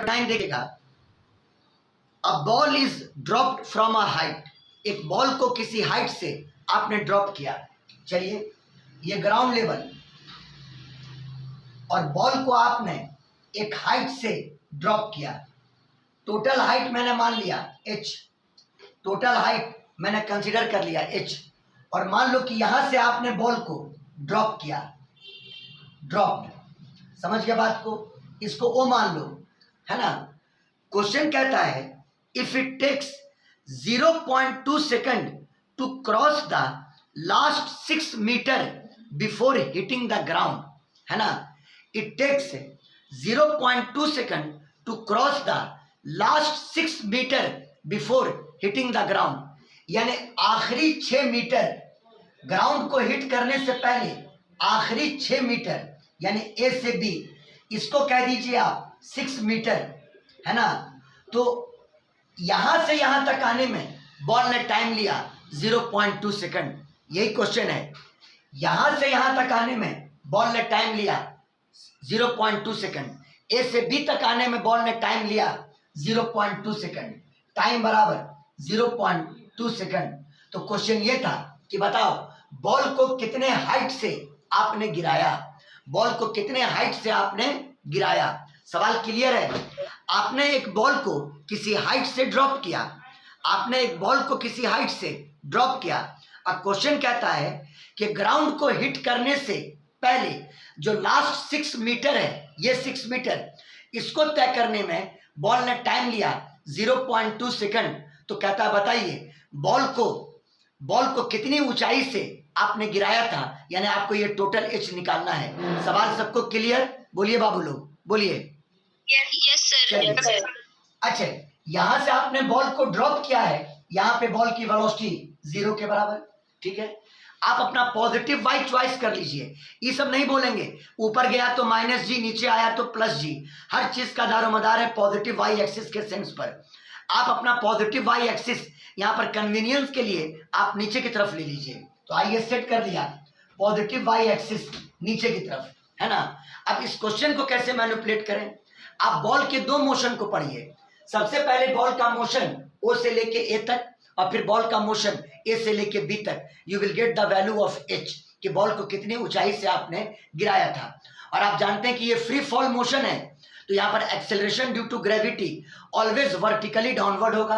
9 देखेगा, a ball is dropped from a height, एक ball को किसी हाइट से आपने ड्रॉप किया। चलिए, ये ग्राउंड लेवल और बॉल को आपने एक हाइट से ड्रॉप किया। टोटल हाइट मैंने मान लिया h, टोटल हाइट मैंने कंसीडर कर लिया h, और मान लो कि यहां से आपने बॉल को ड्रॉप किया, ड्रॉप, समझ गया बात को, इसको ओ मान लो, है ना। क्वेश्चन कहता है if it takes 0.2 second to cross the last 6 metre before hitting the ground, है ना। It takes 0.2 second to cross the last 6 metre before hitting the ground, यानी आखिरी 6 मीटर, ग्राउंड को हिट करने से पहले आखिरी 6 मीटर, यानी ए से बी, इसको कह दीजिए आप 6 मीटर, है ना। तो यहां से यहां तक आने में बॉल ने टाइम लिया 0.2 सेकंड, यही क्वेश्चन है। यहां से यहां तक आने में बॉल ने टाइम लिया 0.2 सेकंड, ए से बी तक आने में बॉल ने टाइम लिया 0.2 सेकंड, टाइम बराबर 0.2 सेकंड। तो क्वेश्चन ये था कि बताओ बॉल को कितने हाइट से आपने गिराया, बॉल को कितने हाइट से आपने गिराया। सवाल क्लियर है। आपने एक बॉल को किसी हाइट से ड्रॉप किया, आपने एक बॉल को किसी हाइट से ड्रॉप किया। अब क्वेश्चन कहता है कि ग्राउंड को हिट करने से पहले जो लास्ट 6 मीटर है, ये 6 मीटर, इसको तय करने में बॉल ने टाइम लिया 0.2 सेकंड। तो कहता है बताइए बॉल को कितनी ऊंचाई से आपने गिराया था, यानी आपको ये टोटल एच निकालना है। सवाल सबको क्लियर? बोलिए बाबू लोग, बोलिए। Yes sir. अच्छा, यहां से आपने बॉल को ड्रॉप किया है, यहां पे बॉल की वेलोसिटी 0 के बराबर, ठीक है। आप अपना पॉजिटिव वाई चॉइस कर लीजिए, ये सब नहीं बोलेंगे। ऊपर गया तो -g, नीचे आया तो +g, हर चीज का दारोमदार है पॉजिटिव वाई एक्सिस के सेंस पर। आप अपना पॉजिटिव वाई एक्सिस यहाँ पर कन्वीनियंस के लिए आप नीचे की तरफ ले लीजिए। तो आइए सेट कर दिया पॉजिटिव वाई एक्सिस नीचे की तरफ, है ना। अब इस क्वेश्चन को कैसे मैनिपुलेट करें, आप बॉल के 2 मोशन को पढ़िए। सबसे पहले बॉल का मोशन ओ से लेके ए तक, और फिर बॉल का मोशन ए से लेके बी तक। You will get the value of H, कि बॉल को कितनी ऊंचाई से आपने गिराया था। और आप जानते हैं कि ये फ्री फॉल मोशन है, तो यहाँ पर acceleration due to gravity always vertically downward होगा।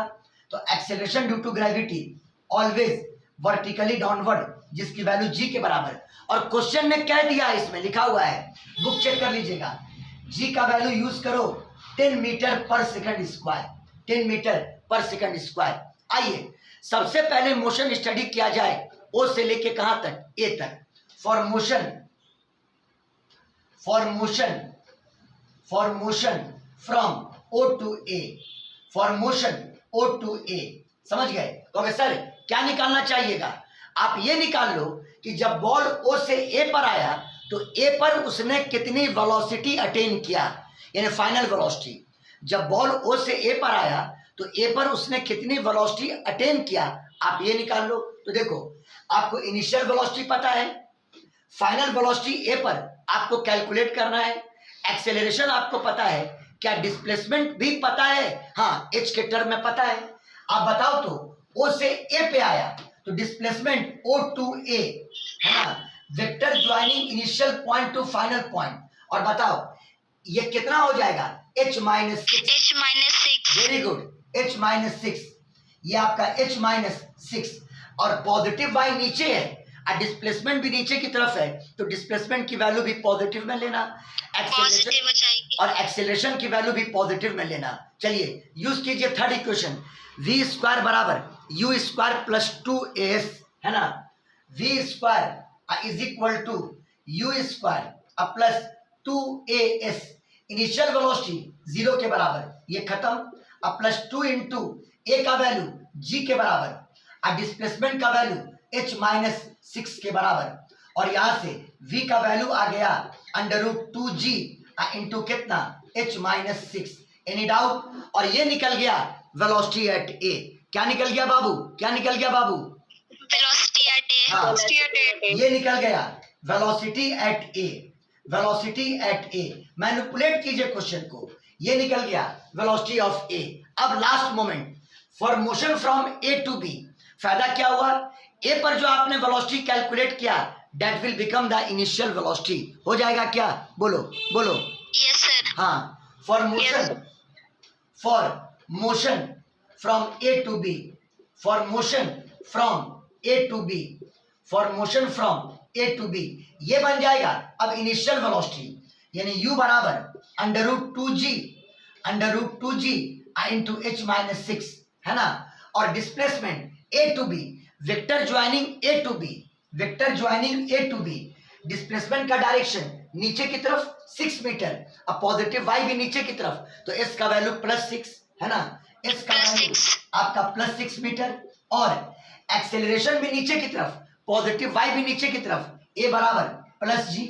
तो acceleration due to gravity always vertically downward, जिसकी वैल्यू जी के बराबर। और क्वेश्चन ने कह दिया, इसमें लिखा हुआ है, बुक चेक कर लीजिएगा, जी का वैल्यू यूज करो 10 मीटर पर सेकंड स्क्वायर, 10 मीटर पर सेकंड स्क्वायर। आइए सबसे पहले मोशन स्टडी किया जाए ओ से लेके कहां तक, ए तक। For motion from O to A, for motion O to A, समझ गए। तो सर क्या निकालना चाहिएगा, आप ये निकाल लो कि जब बॉल ओ से ए पर आया तो ए पर उसने कितनी वेलोसिटी अटेन किया, यानी फाइनल वेलोसिटी। जब बॉल ओ से ए पर आया तो ए पर उसने कितनी वेलोसिटी अटेन किया, आप ये निकाल लो। तो देखो, आपको इनिशियल वेलोसिटी पता है, फाइनल वेलोसिटी ए पर आपको कैलकुलेट करना है, एक्सेलरेशन आपको पता है, क्या डिस्प्लेसमेंट भी पता है, हाँ एच के टर्म में पता है। आप बताओ तो ओ से ए पे आया तो डिस्प्लेसमेंट ओ टू ए, है ना, vector joining initial point two final point. और बताओ ये कितना हो जाएगा, h-6। वेरी गुड, h-6, ये आपका h-6। और पॉजिटिव वाई नीचे है और डिस्प्लेसमेंट भी नीचे की तरफ है, तो डिस्प्लेसमेंट की वैल्यू भी पॉजिटिव में लेना, और एक्सेलरेशन की वैल्यू भी पॉजिटिव में लेना। चलिए यूज कीजिए थर्ड इक्वेशन, v स्क्वायर बराबर u स्क्वायर प्लस 2as, है ना। v square is equal to u square plus 2as, initial velocity 0 के बराबर, ये खत्म, अब प्लस 2 इंटू ए का वैल्यू g के बराबर, और डिस्प्लेसमेंट का वैल्यू h-6 के बराबर। और यहां से v का वैल्यू आ गया √2g इंटू कितना, h-6। Any doubt? और ये निकल गया वेलोसिटी एट ए। क्या निकल गया बाबू, क्या निकल गया बाबू, वेलोसिटी एट ए। हाँ, ये निकल गया velocity at A, velocity at A. Manipulate कीजिए क्वेश्चन को, ये निकल गया वेलोसिटी ऑफ ए। अब last moment for motion from A to B, फायदा क्या हुआ, ए पर जो आपने वेलोसिटी कैलकुलेट किया that will become the initial velocity, हो जाएगा क्या, बोलो बोलो। Yes, sir. हाँ, for motion from A to B, for motion from A to B, for motion from A to B, ये बन जाएगा अब इनिशियल वेलोसिटी, यानी u बराबर √2g इंटू h माइनस 6, है ना। और displacement A to B, vector joining A to B, vector joining A to B, displacement का डायरेक्शन नीचे की तरफ 6 मीटर, अब पॉजिटिव y भी नीचे की तरफ, तो s का वैल्यू +6 है ना, s का वैल्यू आपका +6 मीटर, और एक्सेलरेशन भी नीचे की तरफ, पॉजिटिव y भी नीचे की तरफ, a बराबर +g,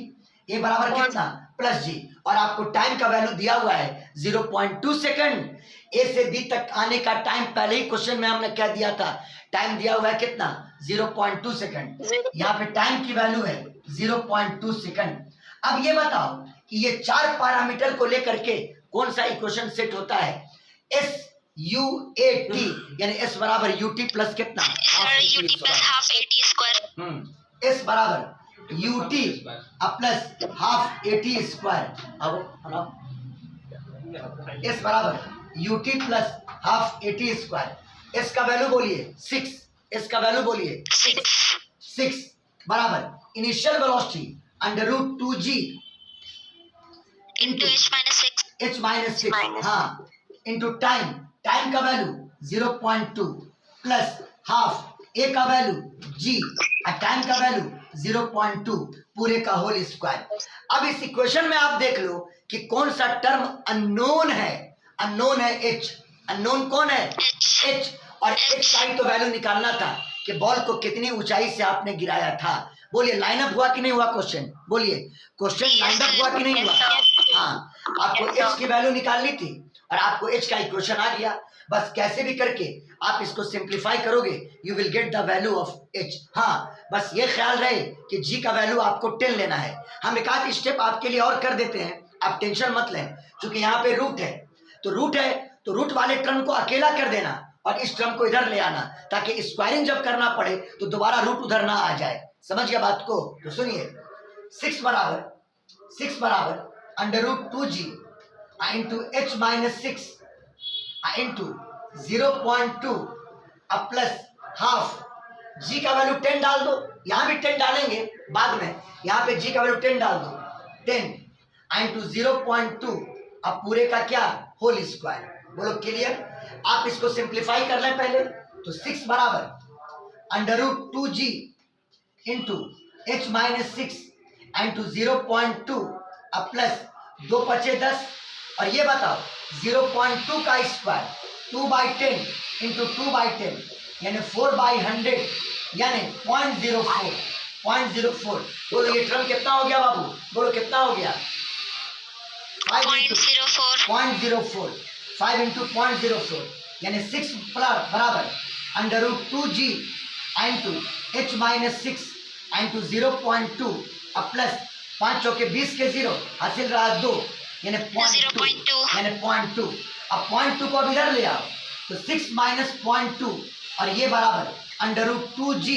a बराबर कितना +g, और आपको टाइम का वैल्यू दिया हुआ है 0.2 सेकंड। ए से बी तक आने का टाइम पहले ही क्वेश्चन में हमने क्या दिया था, टाइम दिया हुआ है कितना 0.2 सेकंड, यहाँ पे टाइम की वैल्यू है 0.2 सेकंड। अब ये बताओ कि ये 4 पैरामीटर को लेकर के कौन सा इक्वेशन सेट होता है, एस यू ए टी, यानी एस बराबर यू टी प्लस कितना, Sir, UT plus half AT square. S बराबर U T plus half A T square, अब एस बराबर U T plus half A T square, S का value बोलिए 6, S का value बोलिए 6 बराबर initial velocity √2g Into H minus 6. h minus 6, हाँ, into time, time का वैल्यू 0.2 प्लस हाफ ए का वैल्यू g और टाइम का वैल्यू 0.2 पूरे का होल स्क्वायर। अब इस इक्वेशन में आप देख लो कि कौन सा टर्म अननोन है, अननोन है h, अननोन कौन है h, और h का ही तो वैल्यू निकालना था कि बॉल को कितनी ऊंचाई से आपने गिराया था। बोलिए लाइन अप हुआ कि नहीं हुआ क्वेश्चन, बोलिए क्वेश्चन लाइन अप हुआ कि नहीं हुआ। हाँ, आपको h की वैल्यू निकालनी थी और आपको h का इक्वेशन आ गया, बस कैसे भी करके आप इसको सिंप्लीफाई करोगे you will get the value of h। हाँ, बस ये ख्याल रहे कि g का वैल्यू आपको 10 लेना है। हम एक आध स्टेप आपके लिए और कर देते हैं, आप टेंशन मत लें, क्योंकि यहाँ पे रूट है तो रूट वाले टर्म को अकेला कर देना और इस टर्म को इधर ले आना, ताकि स्क्वायरिंग जब करना पड़े तो दोबारा रूट उधर ना आ जाए। समझ गया बात को, तो सुनिए 6 बराबर √2g into h minus 6 into 0.2 अब प्लस हाफ, g का वैल्यू 10 डाल दो, यहाँ भी 10 डालेंगे बाद में, यहाँ पे g का वैल्यू 10 डाल दो, 10 इंटू 0.2 अब पूरे का क्या होल स्क्वायर। बोलो क्लियर। आप इसको सिंप्लीफाई कर लें पहले, तो 6 बराबर √2g into h minus 6 into 0.2 अब प्लस 2 × 10, और ये बताओ 0.2 का स्क्वायर 2/10 इंटू 2/10 यानी 4/100 यानी 0.04। बोलो ये टर्म कितना हो गया बाबू, बोलो कितना हो गया, 0.04, 5 इंटू 0.04 यानी 6 बराबर √2g into h minus 6 into 0.2 अब प्लस 5 चौके 20 के 0 हासिल रहा 2 यानी 0.2 यानी 0.2। अब 0.2 को अब इधर ले आओ तो 6 माइनस 0.2 और ये बराबर √2g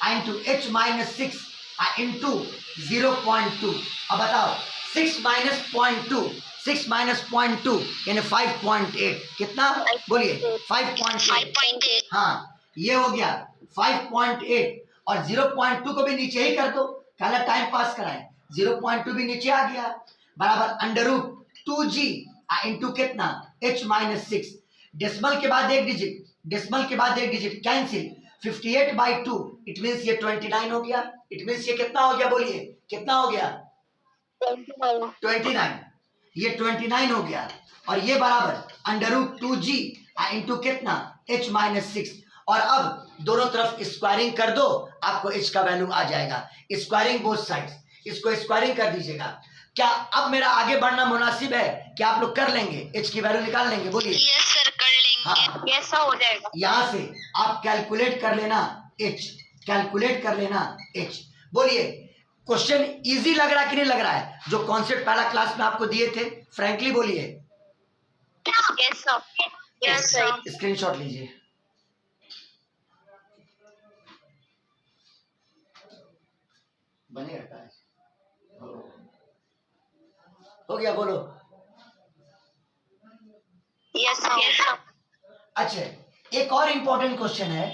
into h minus 6 into 0.2। अब बताओ 6 माइनस 0.2 यानी 5.8, कितना बोलिए 5.8। हाँ, ये हो गया 5.8 और 0.2 को भी नीचे ही कर दो, काला टाइम पास कराए, 0.2 भी नीचे आ गया बराबर √2g इंटू कितना h माइनस 6, डेसिमल के बाद एक डिजिट कैंसिल, 58/2 इट मीन्स ये 29 हो गया, इट मीन्स ये कितना हो गया, बोलिए कितना हो गया 29, ये 29 हो गया और ये बराबर √2g इंटू कितना h माइनस 6। और अब दोनों तरफ स्क्वायरिंग कर दो, आपको h का वैल्यू आ जाएगा, स्क्वायरिंग बोथ साइड्स, इसको स्क्वायरिंग कर दीजिएगा। क्या अब मेरा आगे बढ़ना मुनासिब है, क्या आप लोग कर लेंगे, h की वैल्यू निकाल लेंगे, बोलिए यस सर कर लेंगे। हाँ, यस सर हो जाएगा। यहाँ से आप कैलकुलेट कर लेना h, बोलिए क्वेश्चन इजी लग रहा है कि नहीं लग रहा है, जो कॉन्सेप्ट पहला क्लास में आपको दिए थे, फ्रैंकली बोलिए Yes, sir. Yes, sir. Screenshot लीजिए। बने रहता है। हो गया, बोलो। Yes, sir. Yes, sir. अच्छा, एक और इंपॉर्टेंट क्वेश्चन है,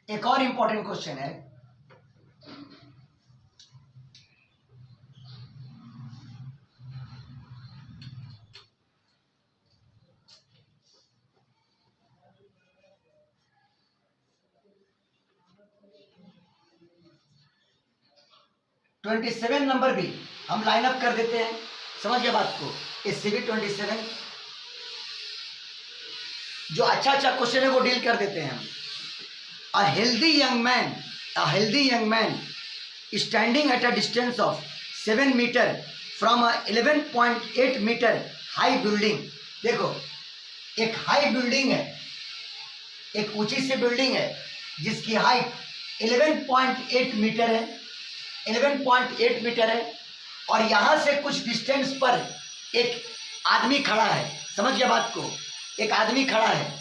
एक और इंपॉर्टेंट क्वेश्चन है। (27) नंबर भी हम लाइन अप कर देते हैं, समझ गया बात को। इससे भी 27 जो अच्छा अच्छा क्वेश्चन है वो डील कर देते हैं हम। A healthy young man standing at a distance of 7 meter from a 11.8 meter high building। देखो, एक हाई बिल्डिंग है, एक ऊंची सी बिल्डिंग है जिसकी हाइट 11.8 मीटर है, 11.8 मीटर है, और यहां से कुछ डिस्टेंस पर एक आदमी खड़ा है। समझ गया बात को, एक आदमी खड़ा है।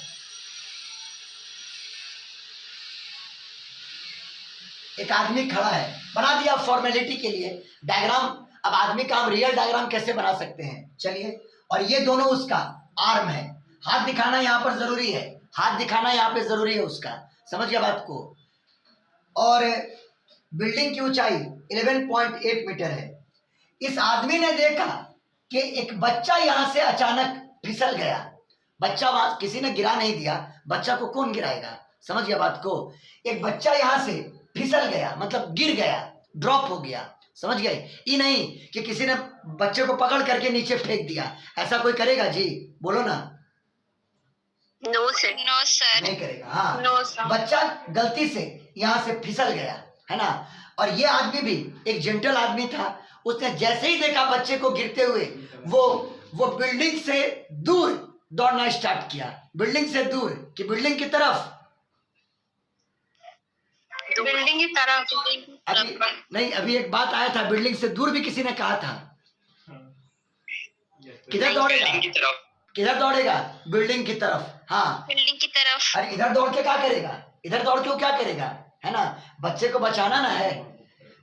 एक आदमी खड़ा है, बना दिया फॉर्मेलिटी के लिए डायग्राम। अब आदमी का हम रियल डायग्राम कैसे बना सकते हैं, चलिए। और ये दोनों उसका आर्म है, हाथ दिखाना यहाँ पर जरूरी है, हाथ दिखाना यहाँ पे जरूरी है उसका, समझ गया बात को। और बिल्डिंग की ऊंचाई 11.8 मीटर है। इस आदमी ने देखा कि एक बच्चा यहाँ से अचानक फिसल गया। बच्चा वहां, किसी ने गिरा नहीं दिया, बच्चा को कौन गिराएगा, समझ गया बात को। एक बच्चा यहाँ से फिसल गया, मतलब गिर गया, ड्रॉप हो गया, समझ गए। ये नहीं कि किसी ने बच्चे को पकड़ करके नीचे फेंक दिया, ऐसा कोई करेगा जी, बोलो ना। No, sir. No, sir. नहीं करेगा, हाँ। No, sir. बच्चा गलती से यहाँ से फिसल गया, है ना। और ये आदमी भी एक जेंटल आदमी था, उसने जैसे ही देखा बच्चे को गिरते हुए, वो बिल्डिंग से दूर दौड़ना स्टार्ट किया। बिल्डिंग से दूर कि बिल्डिंग की तरफ, बिल्डिंग की तरफ। अभी नहीं, अभी एक बात आया था, बिल्डिंग से दूर भी किसी ने कहा था। किधर दौड़ेगा, किधर दौड़ेगा, बिल्डिंग की तरफ, हाँ बिल्डिंग की तरफ। अरे इधर दौड़ के क्या करेगा, इधर दौड़ के वो क्या करेगा, है ना, बच्चे को बचाना ना है।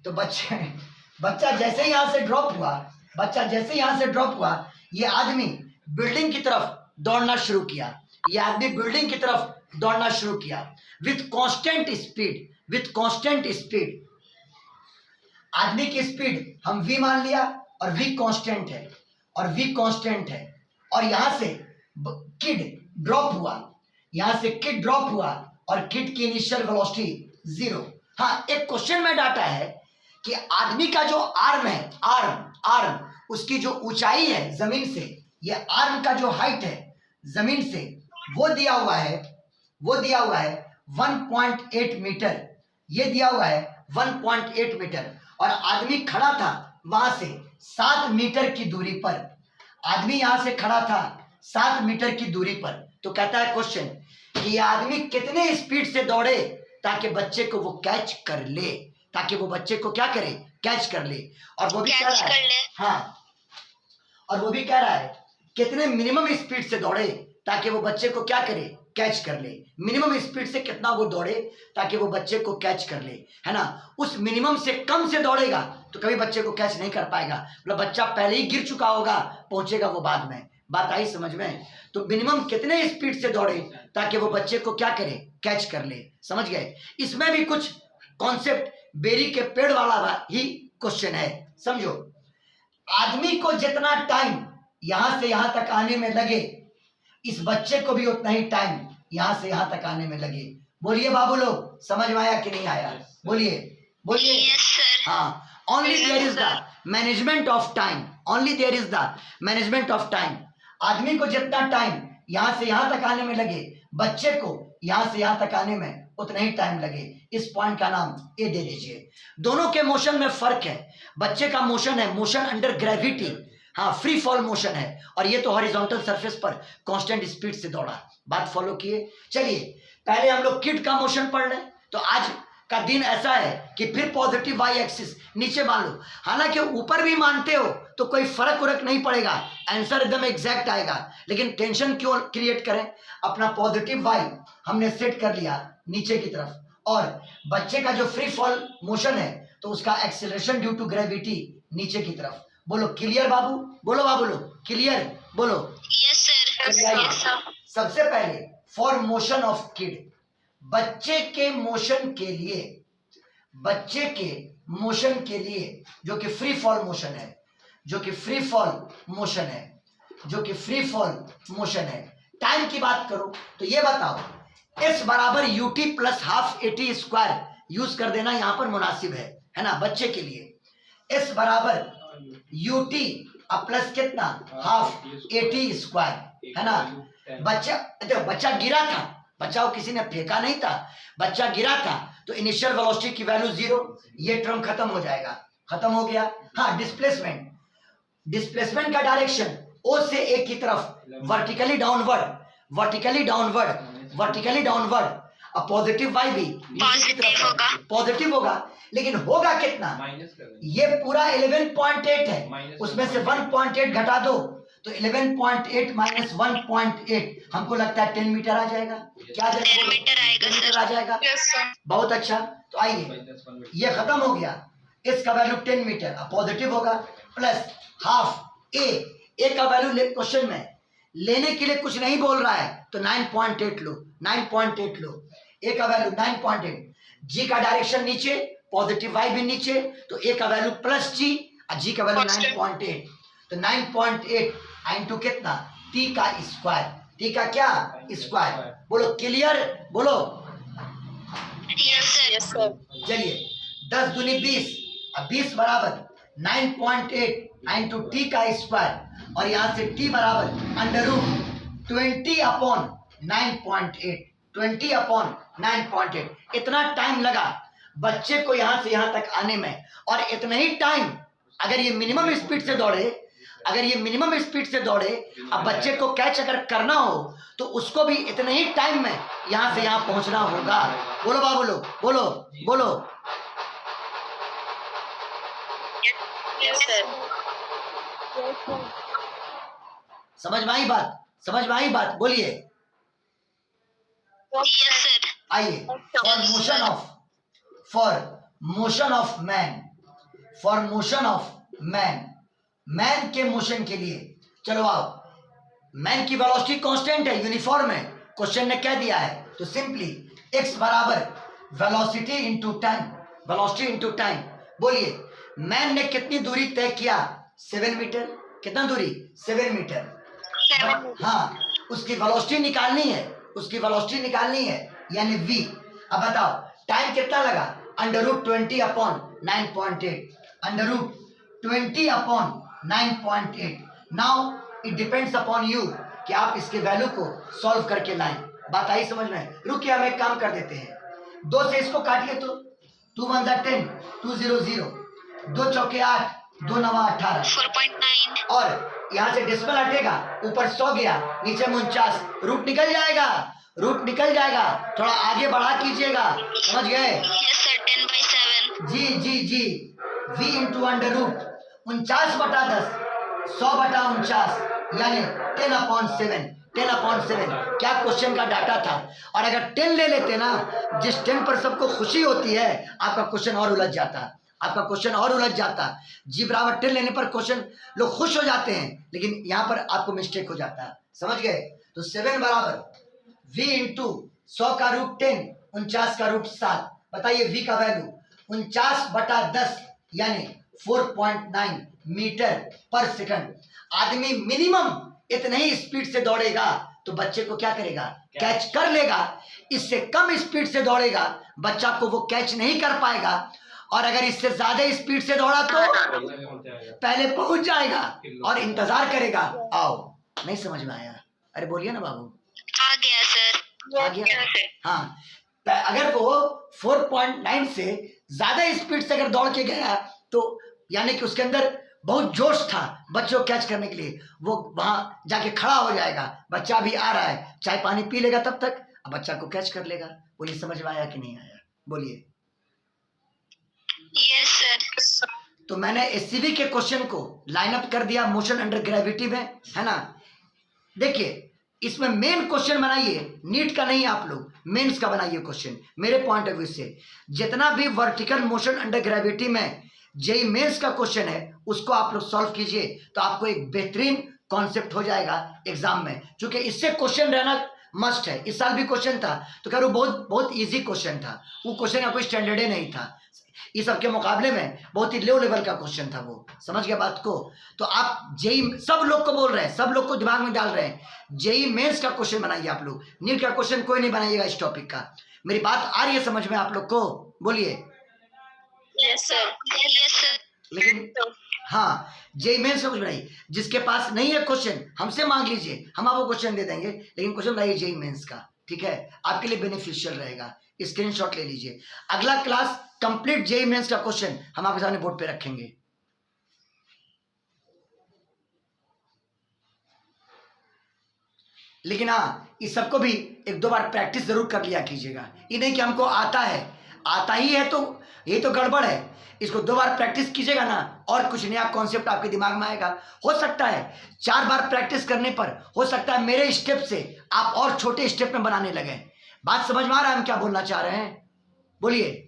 तो बच्चा जैसे ही यहाँ से ड्रॉप हुआ, बच्चा जैसे ही यहाँ से ड्रॉप हुआ, ये आदमी बिल्डिंग की तरफ दौड़ना शुरू किया। ये आदमी बिल्डिंग की तरफ दौड़ना शुरू किया with constant speed, with constant speed. आदमी की स्पीड हम v मान लिया, और v कांस्टेंट है, और v कांस्टेंट है। और यहां से किड ड्रॉप हुआ, यहां से किड ड्रॉप हुआ, और किड की इनिशियल वेलोसिटी 0। हाँ, एक क्वेश्चन में डाटा है कि आदमी का जो आर्म है, आर्म उसकी जो ऊंचाई है जमीन से, ये आर्म का जो हाइट है जमीन से, वो दिया हुआ है 1.8 मीटर, ये दिया हुआ है 1.8 मीटर। और आदमी खड़ा था वहां से 7 मीटर की दूरी पर, आदमी यहां से खड़ा था 7 मीटर की दूरी पर। तो कहता है क्वेश्चन कि ये आदमी कितने स्पीड से दौड़े ताकि बच्चे को वो कैच कर ले, ताकि वो बच्चे को क्या करे, कैच कर ले। और वो भी कह रहा है, हाँ, और वो भी कह रहा है कितने मिनिमम स्पीड से दौड़े ताकि वो बच्चे को क्या करे, कैच कर ले। मिनिमम स्पीड से कितना वो दौड़े ताकि वो बच्चे को कैच कर ले, है ना। उस मिनिमम से कम से दौड़ेगा तो कभी बच्चे को कैच नहीं कर पाएगा, मतलब बच्चा पहले ही गिर चुका होगा, पहुंचेगा वो बाद में। बात आई समझ में। तो मिनिमम कितने स्पीड से दौड़े ताकि वो बच्चे को क्या करे, कैच कर ले, समझ गए। इसमें भी कुछ कॉन्सेप्ट बेरी के पेड़ वाला ही क्वेश्चन है, समझो। आदमी को जितना टाइम यहां से यहां तक आने में लगे, इस बच्चे को भी उतना ही टाइम यहां से यहां तक आने में लगे। बोलिए बाबू लोग, समझ में आया कि नहीं आया, बोलिए बोलिए। Yes, sir. हाँ, only there is the management of time, only there is the management of time. आदमी को जितना टाइम यहां से यहां तक आने में लगे, बच्चे को यहां से यहां तक आने में उतना ही टाइम लगे। इस पॉइंट का नाम ए दे दीजिए। दोनों के मोशन में फर्क है। बच्चे का मोशन है मोशन अंडर ग्रेविटी, हाँ, फ्री फॉल मोशन है, और ये तो हॉरिजॉन्टल सरफेस पर कांस्टेंट स्पीड से दौड़ा। बात फॉलो किए। चलिए पहले हम लोग किड का मोशन पढ़ लें। तो आज का दिन ऐसा है कि फिर पॉजिटिव वाई एक्सिस नीचे मान लो, हालांकि ऊपर भी मानते हो तो कोई फर्क उरक नहीं पड़ेगा, आंसर एकदम एग्जैक्ट आएगा। लेकिन टेंशन क्यों क्रिएट करें? अपना पॉजिटिव वाई हमने सेट कर लिया नीचे की तरफ, और बच्चे का जो फ्री फॉल मोशन है तो उसका एक्सेलरेशन ड्यू टू ग्रेविटी नीचे की तरफ। बोलो क्लियर बाबू, बोलो बाबू लोग क्लियर, बोलो। Yes, sir. Yes, sir. सबसे पहले फॉर मोशन ऑफ किड, बच्चे के मोशन के लिए, बच्चे के मोशन के लिए जो कि फ्री फॉल मोशन है, जो कि फ्री फॉल मोशन है, जो कि फ्री फॉल मोशन है। टाइम की बात करो तो ये बताओ, s बराबर ut plus half eighty square use कर देना यहां पर मुनासिब है ना बच्चे के लिए। s बराबर ut प्लस कितना हाफ एटी स्क्वायर है ना। बच्चा देखो, बच्चा गिरा था, बच्चा को किसी ने फेंका नहीं था, बच्चा गिरा था तो इनिशियल वेलोसिटी की वैल्यू 0, ये टर्म खत्म हो जाएगा, खत्म हो गया। हाँ, डिस्प्लेसमेंट, डिस्प्लेसमेंट का डायरेक्शन ओ से ए की तरफ vertically downward, vertically downward, vertically downward. अब पॉजिटिव वाई भी पॉजिटिव होगा, पॉजिटिव होगा, लेकिन होगा कितना? ये पूरा 11.8 है, उसमें से 1.8 घटा दो तो 11.8 माइनस 1.8 हमको लगता है 10 मीटर आ जाएगा। क्या आ जाएगा? 10 मीटर आएगा 10 मीटर सर। आ जाएगा। बहुत अच्छा, तो आइए ये खत्म हो गया, इसका वैल्यू 10 मीटर, अब पॉजिटिव होगा, प्लस हाफ ए का वैल्यू क्वेश्चन में लेने के लिए कुछ नहीं बोल रहा है तो 9.8 लो, 9.8 लो, ए का वैल्यू 9.8, जी का डायरेक्शन नीचे, पॉजिटिव वाई भी नीचे, तो ए का वैल्यू प्लस जी और जी का वैल्यू 9.8, तो 9.8 इंटू कितना? टी का स्क्वायर, टी का क्या स्क्वायर। बोलो क्लियर, बोलो। Yes, sir. चलिए 10 दूनी 20, अब 20 बराबर 9.8 इंटू टी का स्क्वायर, और यहां से टी बराबर अंडर रूट 20 अपॉन 9.8, 20 अपॉन 9.8। इतना टाइम लगा बच्चे को यहां से यहां तक आने में, और इतना ही टाइम अगर ये मिनिमम स्पीड से दौड़े, अगर ये मिनिमम स्पीड से दौड़े, अब बच्चे को कैच अगर करना हो तो उसको भी इतने ही टाइम में यहां से यहां पहुंचना होगा। बोलो बाबू लोग, बोलो बोलो। Yes, sir. समझ में आई बात, समझ में आई बात, बोलिए। Yes, sir. आइए for motion of, for motion of man, for motion of man, man के मोशन के लिए चलो आओ। मैन की वेलोसिटी कांस्टेंट है, यूनिफॉर्म है, क्वेश्चन ने क्या दिया है तो सिंपली x बराबर velocity into time, velocity into time. बोलिए मैन ने कितनी दूरी तय किया? 7 मीटर। कितना दूरी? 7 मीटर। हाँ, उसकी वेलोसिटी निकालनी है, उसकी वेलोसिटी निकालनी है यानी v। अब बताओ टाइम कितना लगा? Under root 20 upon 9.8, under root 20 upon 9.8। Now it depends upon you कि आप इसके वैल्यू को सॉल्व करके लाएं। बात आई समझ में? रुकिए हम एक काम कर देते हैं, 2 से इसको काटिए तो 2 1 10, 2 0 0, 2 चौके 8, 2 9 18, 4.9. और यहाँ से डेसिमल हटेगा, ऊपर 100 गया, नीचे 49, रूट निकल जाएगा, रूट निकल जाएगा। थोड़ा आगे बढ़ा कीजिएगा, समझ गए? Yes, sir. 10/7. जी जी जी, v इंटू अंडर रूट 49/10, 100/49 यानी 10/7, 10/7। क्या क्वेश्चन का डाटा था? और अगर 10 ले लेते ना, जिस 10 पर सबको खुशी होती है, आपका क्वेश्चन और उलझ जाता, आपका क्वेश्चन और उलझ जाता। जी बराबर 10 लेने पर क्वेश्चन लोग खुश हो जाते हैं, लेकिन यहाँ पर आपको मिस्टेक हो जाता है, समझ गए? तो 7 बराबर v इंटू 100 का रूट 10, 49 का रूट 7। बताइए v का वैल्यू 49/10 यानी 4.9 मीटर पर सेकंड। आदमी मिनिमम इतने ही स्पीड से दौड़ेगा तो बच्चे को क्या करेगा? कैच कर लेगा। इससे कम स्पीड से दौड़ेगा, बच्चा को वो कैच नहीं कर पाएगा, और अगर इससे ज्यादा स्पीड से दौड़ा तो पहले पहुंच जाएगा और इंतजार करेगा। आओ, नहीं समझ में आया? अरे बोलिए ना बाबू। आ गया सर। आ गया? हाँ, अगर वो 4.9 से ज्यादा स्पीड से अगर दौड़ के गया तो यानी कि उसके अंदर बहुत जोश था बच्चों को कैच करने के लिए, वो वहां जाके खड़ा हो जाएगा। बच्चा भी आ रहा है, चाय पानी पी लेगा तब तक, अब बच्चा को कैच कर लेगा। बोलिए समझ में आया कि नहीं आया? बोलिए। Yes, sir. तो मैंने एससीवी के क्वेश्चन को लाइन अप कर दिया मोशन अंडर ग्रेविटी में, है ना। देखिए इसमें मेन क्वेश्चन बनाइए, नीट का नहीं, आप लोग मेंस का बनाइए क्वेश्चन। मेरे पॉइंट ऑफ व्यू से जितना भी वर्टिकल मोशन अंडर ग्रेविटी में जेई मेंस का क्वेश्चन है उसको आप लोग सॉल्व कीजिए, तो आपको एक बेहतरीन कॉन्सेप्ट हो जाएगा एग्जाम में। क्योंकि इससे क्वेश्चन रहना मस्ट है। इस साल भी क्वेश्चन था तो कह रहा बहुत बहुत ईजी क्वेश्चन था, वो क्वेश्चन का कोई स्टैंडर्ड ही नहीं था, इस सबके मुकाबले में बहुत ही लो लेवल का क्वेश्चन था वो। समझ गया बात को। तो आप जेई सब लोग को बोल रहे हैं, सब लोग को दिमाग में डाल रहे हैं, जेई मेंस का क्वेश्चन बनाइए आप लोग, नीट का क्वेश्चन कोई नहीं बनाइएगा इस टॉपिक का। मेरी बात आ रही है समझ में आप लोग को? बोलिए। Yes sir, yes sir. लेकिन हाँ, जेई मेंस का कुछ बनाइए, जिसके पास नहीं है क्वेश्चन हमसे मांग लीजिए, हम आपको क्वेश्चन दे देंगे, लेकिन क्वेश्चन बनाइए जेई मेंस का, ठीक है, आपके लिए बेनिफिशियल रहेगा। स्क्रीनशॉट ले लीजिए। अगला क्लास कंप्लीट जेई मेंस का क्वेश्चन हम आपके सामने बोर्ड पे रखेंगे। लेकिन हाँ, इस सबको भी एक दो बार प्रैक्टिस जरूर कर लिया कीजिएगा। ये नहीं कि हमको आता है, आता ही है तो ये तो गड़बड़ है। इसको दो बार प्रैक्टिस कीजिएगा ना, और कुछ नया कॉन्सेप्ट आपके दिमाग में आएगा। हो सकता है 4 बार प्रैक्टिस करने पर हो सकता है मेरे स्टेप से आप और छोटे स्टेप में बनाने लगे। बात समझ में आ रहा है हम क्या बोलना चाह रहे हैं? बोलिए।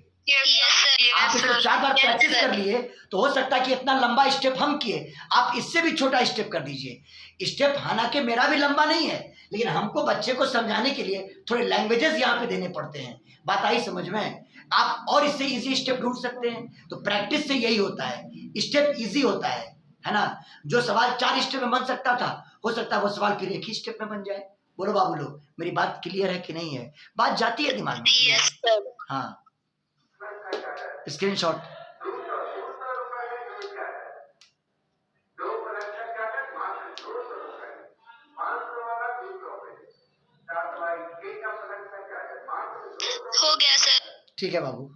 आप इसको 4 बार प्रैक्टिस कर लिए तो हो सकता है कि इतना लंबा स्टेप हम किए, आप इससे भी छोटा स्टेप कर दीजिए। स्टेप हालांकि मेरा भी लंबा नहीं है, लेकिन हमको बच्चे को समझाने के लिए थोड़े लैंग्वेजेस यहाँ पे देने पड़ते हैं। बात आई समझ में? आप और इससे इजी स्टेप ढूंढ सकते हैं। तो प्रैक्टिस से यही होता है, स्टेप इजी होता है ना। जो सवाल 4 स्टेप में बन सकता था, हो सकता है वो सवाल फिर एक ही स्टेप में बन जाए। बोलो बाबू लोग, मेरी बात क्लियर है कि नहीं है? बात जाती है दिमाग में? Yes sir. हाँ, स्क्रीनशॉट। हो गया सर। ठीक है बाबू।